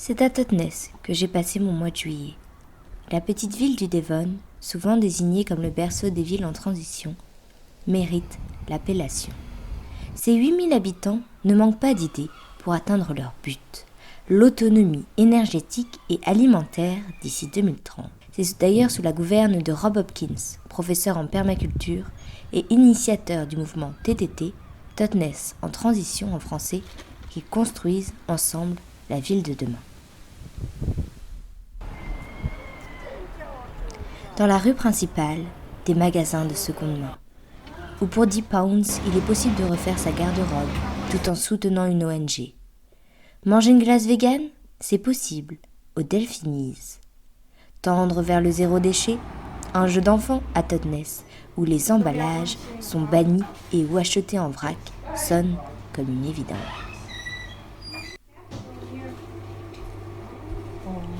C'est à Totnes que j'ai passé mon mois de juillet. La petite ville du Devon, souvent désignée comme le berceau des villes en transition, mérite l'appellation. Ces 8000 habitants ne manquent pas d'idées pour atteindre leur but, l'autonomie énergétique et alimentaire d'ici 2030. C'est d'ailleurs sous la gouverne de Rob Hopkins, professeur en permaculture et initiateur du mouvement TTT, Totnes en transition en français, qu'ils construisent ensemble la ville de demain. Dans la rue principale, des magasins de seconde main, où pour 10 pounds, il est possible de refaire sa garde-robe tout en soutenant une ONG. Manger une glace végane, c'est possible, au Delphinies. Tendre vers le zéro déchet, un jeu d'enfant à Totnes, où les emballages sont bannis et où acheter en vrac sonne comme une évidence.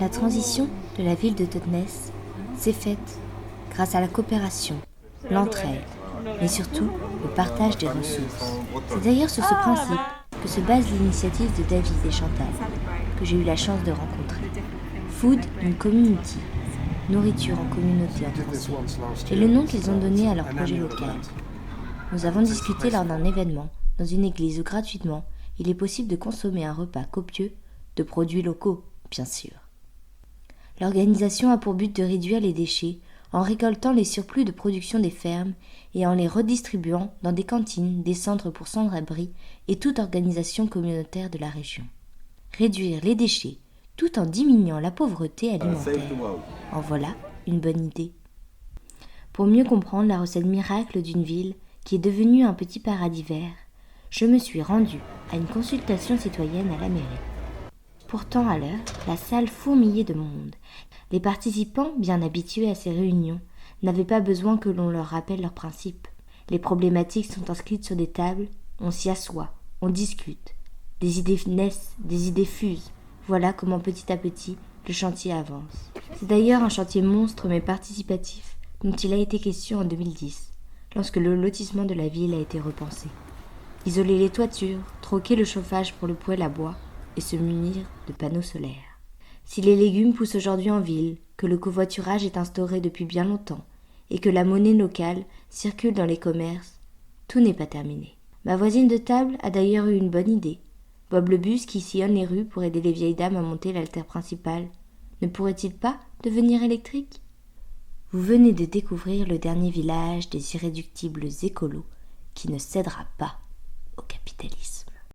La transition de la ville de Totnes s'est faite grâce à la coopération, l'entraide, mais surtout le partage des ressources. C'est d'ailleurs sur ce principe que se base l'initiative de David et Chantal, que j'ai eu la chance de rencontrer. Food in Community, nourriture en communauté en français, est le nom qu'ils ont donné à leur projet local. Nous avons discuté lors d'un événement dans une église où gratuitement il est possible de consommer un repas copieux de produits locaux, bien sûr. L'organisation a pour but de réduire les déchets en récoltant les surplus de production des fermes et en les redistribuant dans des cantines, des centres pour sans-abri et toute organisation communautaire de la région. Réduire les déchets tout en diminuant la pauvreté alimentaire. En voilà une bonne idée. Pour mieux comprendre la recette miracle d'une ville qui est devenue un petit paradis vert, je me suis rendue à une consultation citoyenne à la mairie. Pourtant, à l'heure, la salle fourmillait de monde. Les participants, bien habitués à ces réunions, n'avaient pas besoin que l'on leur rappelle leurs principes. Les problématiques sont inscrites sur des tables, on s'y assoit, on discute. Des idées naissent, des idées fusent. Voilà comment petit à petit, le chantier avance. C'est d'ailleurs un chantier monstre mais participatif dont il a été question en 2010, lorsque le lotissement de la ville a été repensé. Isoler les toitures, troquer le chauffage pour le poêle à bois, et se munir de panneaux solaires. Si les légumes poussent aujourd'hui en ville, que le covoiturage est instauré depuis bien longtemps, et que la monnaie locale circule dans les commerces, tout n'est pas terminé. Ma voisine de table a d'ailleurs eu une bonne idée. Bob le bus qui sillonne les rues pour aider les vieilles dames à monter l'haltère principale, ne pourrait-il pas devenir électrique ? Vous venez de découvrir le dernier village des irréductibles écolos qui ne cédera pas au capitalisme.